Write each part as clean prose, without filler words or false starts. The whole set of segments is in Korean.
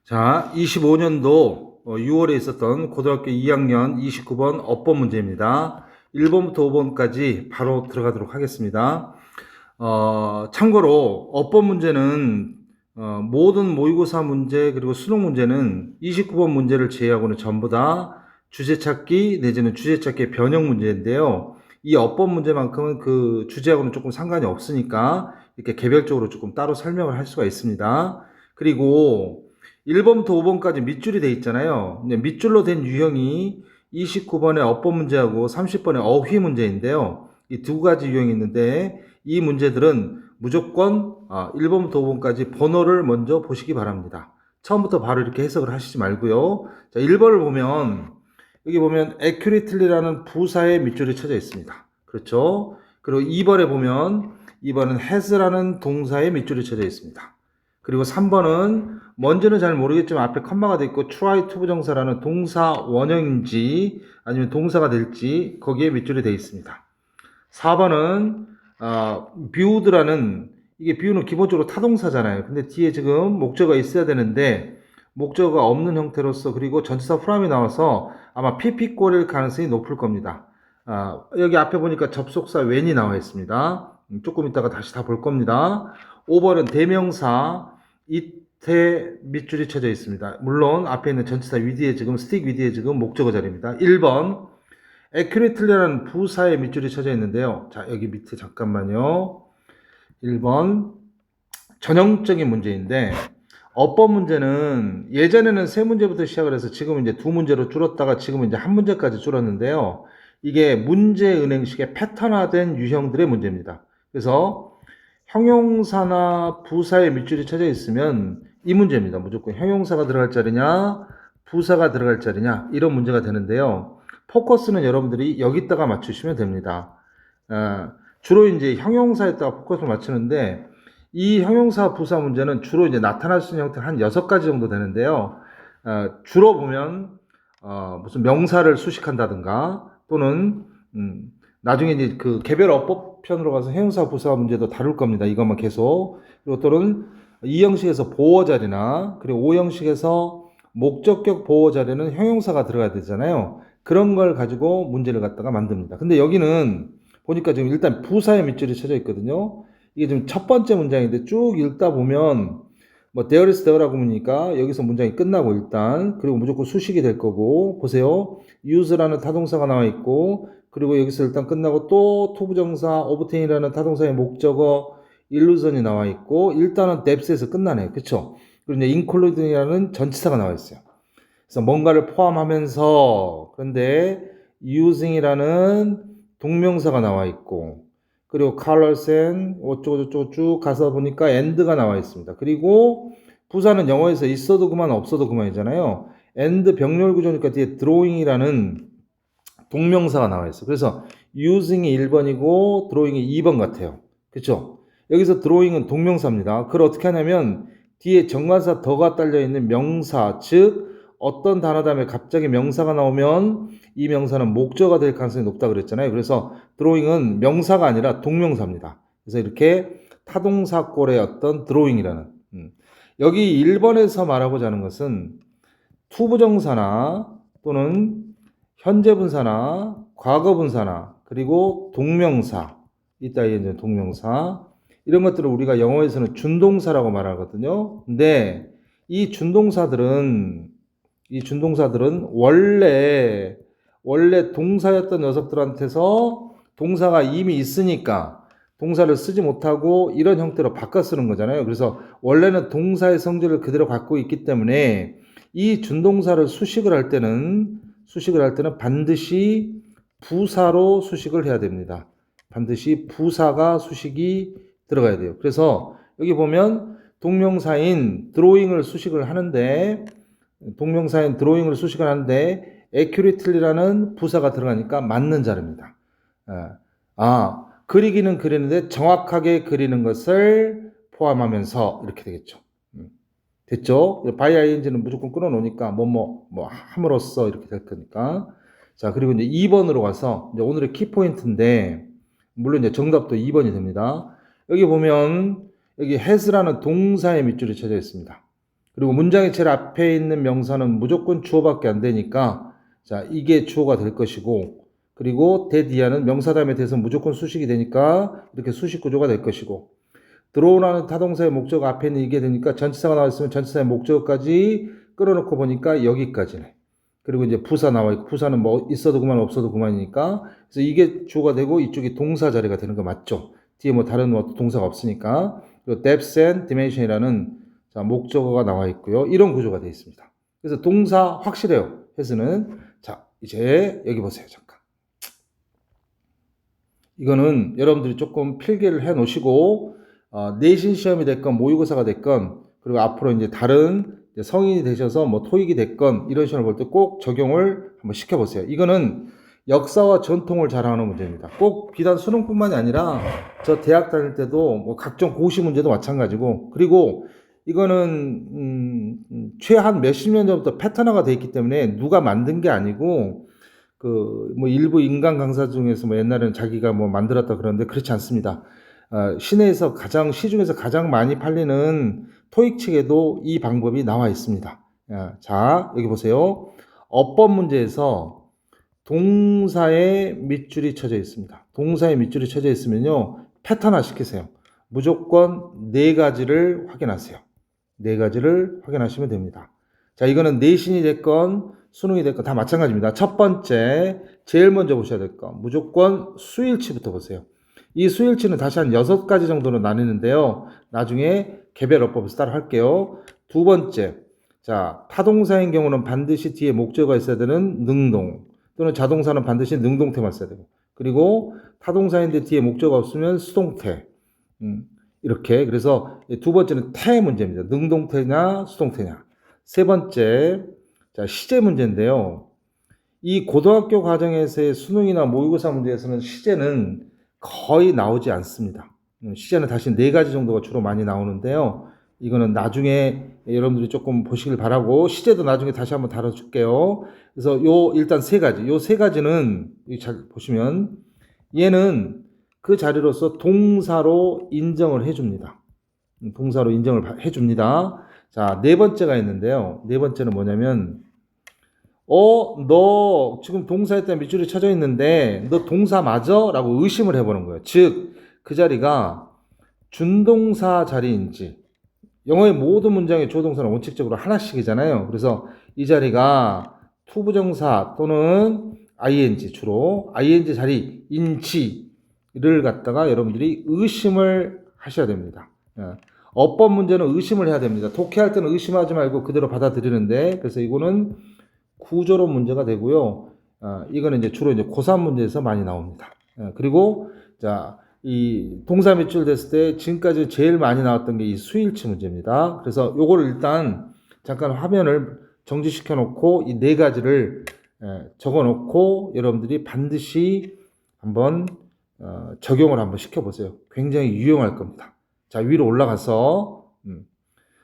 자, 25년도 6월에 있었던 고등학교 2학년 29번 어법 문제입니다. 1번부터 5번까지 바로 들어가도록 하겠습니다. 참고로 어법 문제는 모든 모의고사 문제 그리고 수능 문제는 29번 문제를 제외하고는 전부 다 주제찾기 내지는 주제찾기의 변형 문제인데요. 이 어법 문제만큼은 그 주제하고는 조금 상관이 없으니까 이렇게 개별적으로 조금 따로 설명을 할 수가 있습니다. 그리고 1번부터 5번까지 밑줄이 돼 있잖아요. 밑줄로 된 유형이 29번의 어법 문제하고 30번의 어휘 문제인데요. 이 두 가지 유형이 있는데 이 문제들은 무조건 1번부터 5번까지 번호를 먼저 보시기 바랍니다. 처음부터 바로 이렇게 해석을 하시지 말고요. 자, 1번을 보면 여기 보면 accurately라는 부사의 밑줄이 쳐져 있습니다. 그렇죠? 그리고 2번에 보면 2번은 has라는 동사의 밑줄이 쳐져 있습니다. 그리고 3번은 뭔지는 잘 모르겠지만 앞에 컴마가 돼 있고 try to 부정사라는 동사 원형인지 아니면 동사가 될지 거기에 밑줄이 되어 있습니다. 4번은 viewed라는 이게 view는 기본적으로 타동사잖아요. 근데 뒤에 지금 목적어가 있어야 되는데 목적어가 없는 형태로서 그리고 전치사 fram이 나와서 아마 pp꼴일 가능성이 높을 겁니다. 여기 앞에 보니까 접속사 when이 나와 있습니다. 조금 이따가 다시 다 볼 겁니다. 5번은 대명사 it에 밑줄이 쳐져 있습니다. 물론 앞에 있는 전치사 with에 지금 stick with에 지금 목적어 자리입니다. 1번 accurately라는 부사의 밑줄이 쳐져 있는데요. 자, 여기 밑에 잠깐만요. 1번 전형적인 문제인데 어법 문제는 예전에는 세 문제부터 시작을 해서 지금 이제 두 문제로 줄었다가 지금 이제 한 문제까지 줄었는데요. 이게 문제 은행식의 패턴화된 유형들의 문제입니다. 그래서 형용사나 부사의 밑줄이 쳐져 있으면 이 문제입니다. 무조건 형용사가 들어갈 자리냐 부사가 들어갈 자리냐 이런 문제가 되는데요. 포커스는 여러분들이 여기다가 맞추시면 됩니다. 주로 이제 형용사에다가 포커스를 맞추는데 이 형용사 부사 문제는 주로 이제 나타날 수 있는 형태 한 6가지 정도 되는데요. 주로 보면 무슨 명사를 수식한다든가 또는 나중에 이제 그 개별 어법 편으로 가서 형용사 부사 문제도 다룰 겁니다. 이것만 계속. 그리고 또는 이 형식에서 보어 자리나 그리고 O 형식에서 목적격 보어 자리는 형용사가 들어가야 되잖아요. 그런 걸 가지고 문제를 갖다가 만듭니다. 근데 여기는 보니까 지금 일단 부사의 밑줄이 쳐져 있거든요. 이게 지금 첫 번째 문장인데 쭉 읽다 보면 뭐 there is there라고 보니까 여기서 문장이 끝나고 일단 그리고 무조건 수식이 될 거고 보세요. use라는 타동사가 나와 있고 그리고 여기서 일단 끝나고 또 토부정사 obtain이라는 타동사의 목적어 illusion이 나와 있고 일단은 depth에서 끝나네요. 그쵸? 그리고 이제 including이라는 전치사가 나와 있어요. 그래서 뭔가를 포함하면서 그런데 using이라는 동명사가 나와 있고 그리고 colors and 어쩌고저쩌고 쭉 가서 보니까 and가 나와 있습니다. 그리고 부사는 영어에서 있어도 그만 없어도 그만이잖아요. and 병렬 구조니까 뒤에 drawing이라는 동명사가 나와 있어요. 그래서 using이 1번이고 drawing이 2번 같아요. 그렇죠? 여기서 drawing은 동명사입니다. 그걸 어떻게 하냐면 뒤에 정관사 더가 딸려 있는 명사, 즉 어떤 단어 다음에 갑자기 명사가 나오면 이 명사는 목적어가 될 가능성이 높다 그랬잖아요. 그래서 drawing은 명사가 아니라 동명사입니다. 그래서 이렇게 타동사꼴의 어떤 drawing이라는 여기 1번에서 말하고자 하는 것은 투부정사나 또는 현재 분사나 과거 분사나 그리고 동명사 이따위에 이제 동명사 이런 것들을 우리가 영어에서는 준동사라고 말하거든요. 근데 이 준동사들은 원래 동사였던 녀석들한테서 동사가 이미 있으니까 동사를 쓰지 못하고 이런 형태로 바꿔 쓰는 거잖아요. 그래서 원래는 동사의 성질을 그대로 갖고 있기 때문에 이 준동사를 수식을 할 때는 반드시 부사로 수식을 해야 됩니다. 반드시 부사가 수식이 들어가야 돼요. 그래서 여기 보면 동명사인 drawing을 수식을 하는데 accurately라는 부사가 들어가니까 맞는 자리입니다. 그리기는 그리는데 정확하게 그리는 것을 포함하면서 이렇게 되겠죠. 됐죠? by ing는 무조건 끊어놓으니까 뭐 함으로써 이렇게 될 거니까. 자, 그리고 이제 2번으로 가서 이제 오늘의 키포인트인데 물론 이제 정답도 2번이 됩니다. 여기 보면 여기 has라는 동사의 밑줄이 쳐져 있습니다. 그리고 문장의 제일 앞에 있는 명사는 무조건 주어밖에 안 되니까 자, 이게 주어가 될 것이고, 그리고 대디아는 명사 다음에 대해서 무조건 수식이 되니까 이렇게 수식 구조가 될 것이고, 들어오라는 타동사의 목적 앞에 있는 이게 되니까 전치사가 나와 있으면 전치사의 목적까지 끌어놓고 보니까 여기까지네. 그리고 이제 부사 나와 있고, 부사는 뭐 있어도 그만 없어도 그만이니까, 그래서 이게 주어가 되고 이쪽이 동사 자리가 되는 거 맞죠? 뒤에 뭐 다른 뭐 동사가 없으니까. 그리고 depth and dimension이라는 자, 목적어가 나와 있고요. 이런 구조가 되어 있습니다. 그래서 동사 확실해요. 해서는 자, 이제 여기 보세요. 잠깐. 이거는 여러분들이 조금 필기를 해 놓으시고 내신 시험이 됐건 모의고사가 됐건, 그리고 앞으로 이제 다른 성인이 되셔서 뭐 토익이 됐건 이런 시험을 볼 때 꼭 적용을 한번 시켜보세요. 이거는 역사와 전통을 자랑하는 문제입니다. 꼭 비단 수능뿐만이 아니라 저 대학 다닐 때도 뭐 각종 고시 문제도 마찬가지고, 그리고 이거는 최한 몇십 년 전부터 패턴화가 돼 있기 때문에 누가 만든 게 아니고 그 뭐 일부 인간 강사 중에서 뭐 옛날에는 자기가 뭐 만들었다 그러는데 그렇지 않습니다. 시내에서 시중에서 가장 많이 팔리는 토익 책에도 이 방법이 나와 있습니다. 자, 여기 보세요. 어법 문제에서 동사에 밑줄이 쳐져 있습니다. 동사에 밑줄이 쳐져 있으면요, 패턴화 시키세요. 무조건 네 가지를 확인하세요. 네 가지를 확인하시면 됩니다. 자, 이거는 내신이 됐건 수능이 됐건 다 마찬가지입니다. 첫 번째, 제일 먼저 보셔야 될 거, 무조건 수일치부터 보세요. 이 수일치는 다시 한 6가지 정도로 나뉘는데요. 나중에 개별 어법에서 따로 할게요. 두 번째, 자, 타동사인 경우는 반드시 뒤에 목적어가 있어야 되는 능동, 또는 자동사는 반드시 능동태만 써야 되고, 그리고 타동사인데 뒤에 목적어가 없으면 수동태. 이렇게. 그래서 두 번째는 태 문제입니다. 능동태냐 수동태냐. 세 번째, 자, 시제 문제인데요. 이 고등학교 과정에서의 수능이나 모의고사 문제에서는 시제는 거의 나오지 않습니다. 시제는 다시 4가지 정도가 주로 많이 나오는데요. 이거는 나중에 여러분들이 조금 보시길 바라고, 시제도 나중에 다시 한번 다뤄줄게요. 그래서 일단 3가지, 요 3가지는 잘 보시면 얘는 그 자리로서 동사로 인정을 해줍니다. 동사로 인정을 해줍니다. 자, 4번째가 있는데요. 4번째는 뭐냐면, 너 지금 동사에 따른 밑줄이 쳐져 있는데, 너 동사 맞아? 라고 의심을 해보는 거예요. 즉, 그 자리가 준동사 자리인지, 영어의 모든 문장의 주어동사는 원칙적으로 하나씩이잖아요. 그래서 이 자리가 투부정사 또는 ing, 주로 ing 자리인지를 갖다가 여러분들이 의심을 하셔야 됩니다. 어법 문제는 의심을 해야 됩니다. 독해할 때는 의심하지 말고 그대로 받아들이는데, 그래서 이거는 구조론 문제가 되고요. 이거는 이제 주로 이제 고3 문제에서 많이 나옵니다. 그리고 자, 이 동사 밑줄 됐을 때 지금까지 제일 많이 나왔던 게 이 수일치 문제입니다. 그래서 요거를 일단 잠깐 화면을 정지시켜 놓고 이 4가지를 적어 놓고 여러분들이 반드시 한번 적용을 한번 시켜 보세요. 굉장히 유용할 겁니다. 자, 위로 올라가서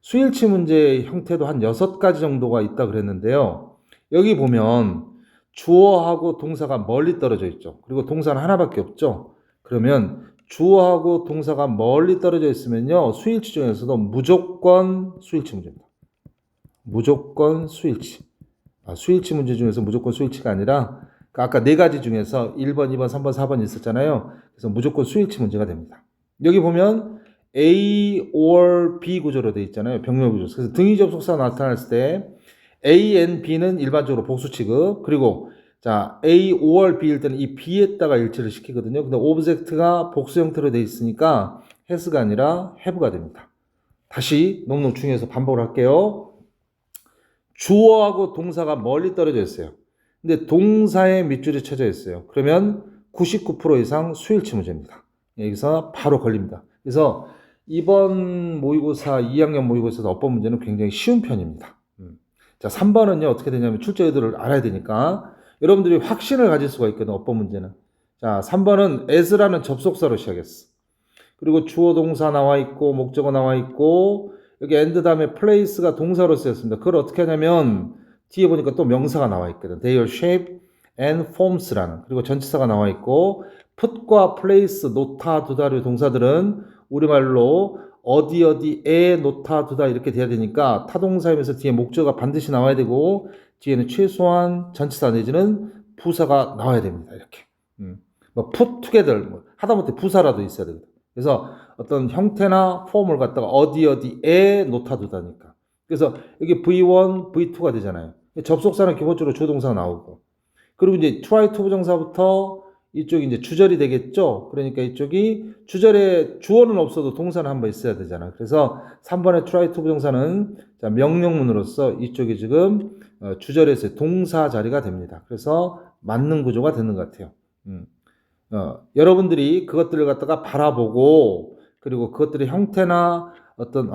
수일치 문제의 형태도 한 6가지 정도가 있다 그랬는데요. 여기 보면 주어하고 동사가 멀리 떨어져 있죠. 그리고 동사는 하나밖에 없죠. 그러면 주어하고 동사가 멀리 떨어져 있으면요, 수일치 중에서도 무조건 수일치 문제입니다. 무조건 수일치. 수일치 문제 중에서 무조건 수일치가 아니라 아까 4가지 중에서 1번, 2번, 3번, 4번 있었잖아요. 그래서 무조건 수일치 문제가 됩니다. 여기 보면 A or B 구조로 되어 있잖아요. 병렬 구조. 그래서 등위 접속사 나타났을 때 A and B는 일반적으로 복수 취급, 그리고 자, A or B일 때는 이 B에다가 일치를 시키거든요. 근데 오브젝트가 복수 형태로 되어 있으니까 has가 아니라 have가 됩니다. 다시 너무너무 중요해서 반복을 할게요. 주어하고 동사가 멀리 떨어져 있어요. 근데 동사에 밑줄이 쳐져 있어요. 그러면 99% 이상 수일치 문제입니다. 여기서 바로 걸립니다. 그래서 이번 모의고사, 2학년 모의고사에서 어법 문제는 굉장히 쉬운 편입니다. 자, 3번은요, 어떻게 되냐면 출제 의도를 알아야 되니까 여러분들이 확신을 가질 수가 있거든, 어법 문제는. 자, 3번은 as라는 접속사로 시작했어. 그리고 주어 동사 나와 있고, 목적어 나와 있고, 여기 and 다음에 place가 동사로 쓰였습니다. 그걸 어떻게 하냐면, 뒤에 보니까 또 명사가 나와 있거든. Their shape and forms라는. 그리고 전치사가 나와 있고, put과 place, 놓다, 두다류 동사들은 우리말로 어디 어디에 놓다 두다 이렇게 돼야 되니까 타동사이면서 뒤에 목적어가 반드시 나와야 되고 뒤에는 최소한 전치사 내지는 부사가 나와야 됩니다. 이렇게. 뭐 put together 뭐 하다못해 부사라도 있어야 되거든. 그래서 어떤 형태나 폼을 갖다가 어디 어디에 놓다 두다니까. 그래서 여기 V1, V2가 되잖아요. 접속사는 기본적으로 주어동사가 나오고. 그리고 이제 try to 부정사부터 이쪽이 이제 주절이 되겠죠. 그러니까 이쪽이 주절에 주어는 없어도 동사는 한번 있어야 되잖아. 그래서 3번의 try to 부정사는 자, 명령문으로서 이쪽이 지금 주절에서 동사 자리가 됩니다. 그래서 맞는 구조가 되는 것 같아요. 여러분들이 그것들을 갖다가 바라보고 그리고 그것들의 형태나 어떤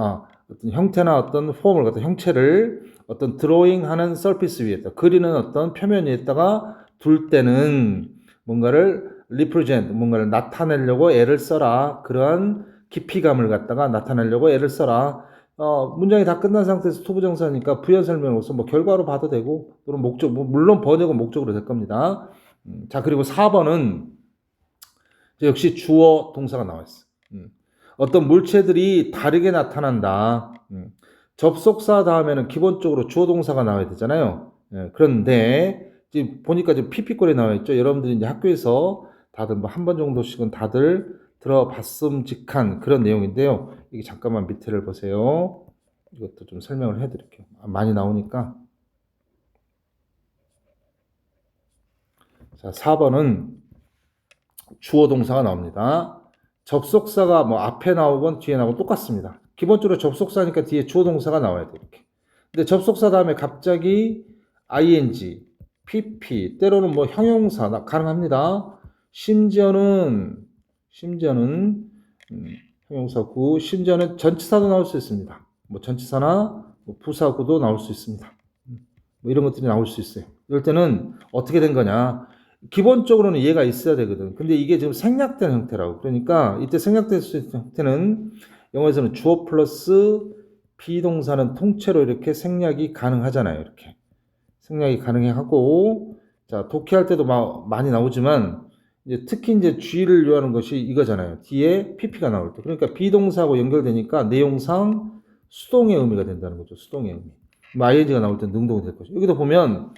형태나 어떤 폼을 갖다 형체를 어떤 드로잉하는 서피스 위에다 그리는 어떤 표면 위에다가 둘 때는 뭔가를 represent 뭔가를 나타내려고 애를 써라. 그러한 깊이감을 갖다가 나타내려고 애를 써라. 문장이 다 끝난 상태에서 투부정사니까 부연 설명으로서 뭐 결과로 봐도 되고 또는 목적 물론 번역은 목적으로 될 겁니다. 자 그리고 4번은 역시 주어 동사가 나와 있어. 어떤 물체들이 다르게 나타난다. 접속사 다음에는 기본적으로 주어 동사가 나와야 되잖아요. 그런데 지금 보니까 지금 피피꼴에 나와 있죠. 여러분들이 이제 학교에서 다들 뭐 한 번 정도씩은 다들 들어봤음직한 그런 내용인데요. 이게 잠깐만 밑에를 보세요. 이것도 좀 설명을 해드릴게요. 많이 나오니까. 자, 4번은 주어 동사가 나옵니다. 접속사가 뭐 앞에 나오건 뒤에 나오건 똑같습니다. 기본적으로 접속사니까 뒤에 주어 동사가 나와야 돼 이렇게. 근데 접속사 다음에 갑자기 ing, pp, 때로는 뭐 형용사 가능합니다. 심지어는 형용사구, 심지어는 전치사도 나올 수 있습니다. 뭐 전치사나 뭐 부사구도 나올 수 있습니다. 뭐 이런 것들이 나올 수 있어요. 이럴 때는 어떻게 된 거냐? 기본적으로는 얘가 있어야 되거든. 근데 이게 지금 생략된 형태라고. 그러니까 이때 생략된 형태는 영어에서는 주어 플러스 비동사는 통째로 이렇게 생략이 가능하잖아요. 이렇게. 생략이 가능하고, 자, 독해할 때도 많이 나오지만, 이제 특히 이제 주의를 요하는 것이 이거잖아요. 뒤에 pp가 나올 때. 그러니까 비동사하고 연결되니까 내용상 수동의 의미가 된다는 거죠. 수동의 의미. 뭐 ing가 나올 때 능동이 될 거죠. 여기도 보면,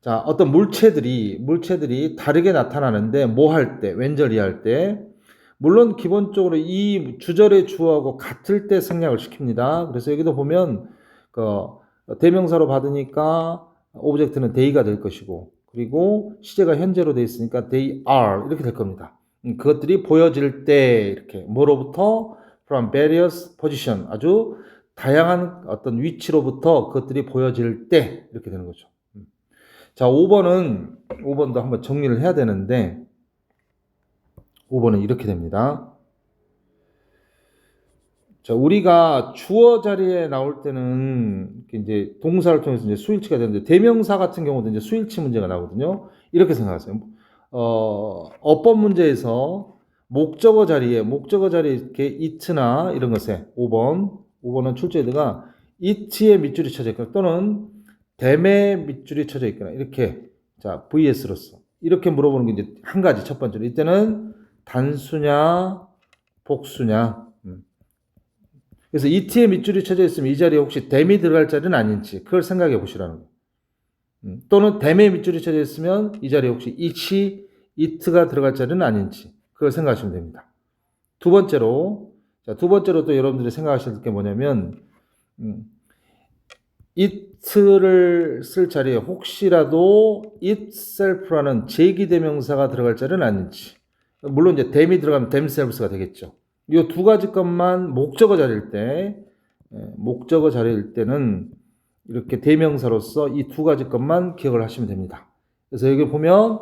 자, 어떤 물체들이 다르게 나타나는데 뭐 할 때, 왼절이 할 때, 물론 기본적으로 이 주절의 주어하고 같을 때 생략을 시킵니다. 그래서 여기도 보면 그 대명사로 받으니까 오브젝트는 they가 될 것이고, 그리고 시제가 현재로 되어 있으니까 they are 이렇게 될 겁니다. 그것들이 보여질 때 이렇게 뭐로부터 from various position 아주 다양한 어떤 위치로부터 그것들이 보여질 때 이렇게 되는 거죠. 자, 5번도 한번 정리를 해야 되는데, 5번은 이렇게 됩니다. 자, 우리가 주어 자리에 나올 때는 이제 동사를 통해서 이제 수일치가 되는데, 대명사 같은 경우도 이제 수일치 문제가 나거든요. 이렇게 생각하세요. 어법 문제에서 목적어 자리에 이렇게 it나 이런 것에 5번은 출제자가 it에 밑줄이 쳐져 있거나 또는 댐에 밑줄이 쳐져 있거나 이렇게 자 vs로서 이렇게 물어보는 게 이제 한 가지 첫 번째로 이때는 단수냐 복수냐 그래서 it에 밑줄이 쳐져 있으면 이 자리에 혹시 댐이 들어갈 자리는 아닌지 그걸 생각해 보시라는 거예요. 또는 댐에 밑줄이 쳐져 있으면 이 자리에 혹시 it가 들어갈 자리는 아닌지 그걸 생각하시면 됩니다. 두 번째로 또 여러분들이 생각하실 게 뭐냐면 it를 쓸 자리에 혹시라도 itself라는 제기대명사가 들어갈 자리는 아닌지. 물론 이제 them이 들어가면 themselves가 되겠죠. 이 두 가지 것만 목적어 자리일 때는 이렇게 대명사로서 이 두 가지 것만 기억을 하시면 됩니다. 그래서 여기 보면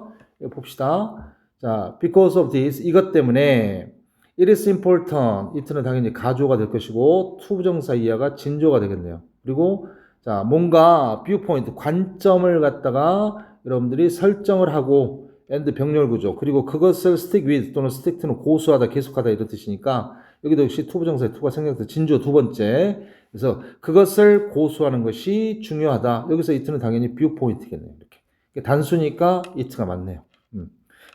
봅시다. 자, because of this 이것 때문에 it is important. it는 당연히 가주어가 될 것이고 투부정사 이하가 진조가 되겠네요. 그리고 자, 뭔가 viewpoint, 관점을 갖다가 여러분들이 설정을 하고 and 병렬 구조, 그리고 그것을 stick with 또는 stick to는 고수하다, 계속하다 이런 뜻이니까 여기도 역시 투부정사의 투가 생략돼서 진조 두 번째. 그래서 그것을 고수하는 것이 중요하다. 여기서 it는 당연히 viewpoint겠네요. 이렇게. 단수니까 it가 맞네요.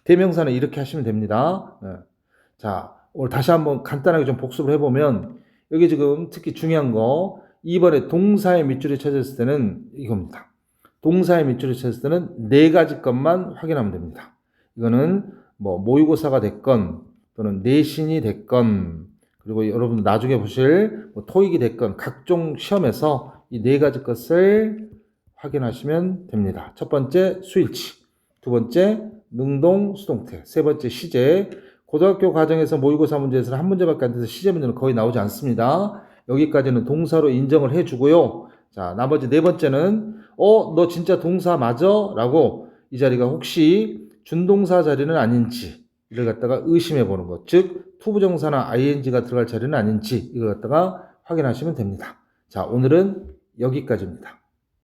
대명사는 이렇게 하시면 됩니다. 자, 오늘 다시 한번 간단하게 좀 복습을 해보면 여기 지금 특히 중요한 거 2번에 동사의 밑줄이 쳐졌을 때는 이겁니다. 동사의 밑줄이 쳐졌을 때는 네 가지 것만 확인하면 됩니다. 이거는 뭐 모의고사가 됐건 또는 내신이 됐건 그리고 여러분 나중에 보실 뭐 토익이 됐건 각종 시험에서 이 네 가지 것을 확인하시면 됩니다. 첫 번째 수일치, 두 번째 능동 수동태, 세 번째 시제. 고등학교 과정에서 모의고사 문제에서는 한 문제밖에 안 돼서 시제 문제는 거의 나오지 않습니다. 여기까지는 동사로 인정을 해주고요. 자, 나머지 네 번째는 너 진짜 동사 맞아? 라고 이 자리가 혹시 준동사 자리는 아닌지 이걸 갖다가 의심해 보는 것. 즉 투부정사나 ing가 들어갈 자리는 아닌지 이걸 갖다가 확인하시면 됩니다. 자, 오늘은 여기까지입니다.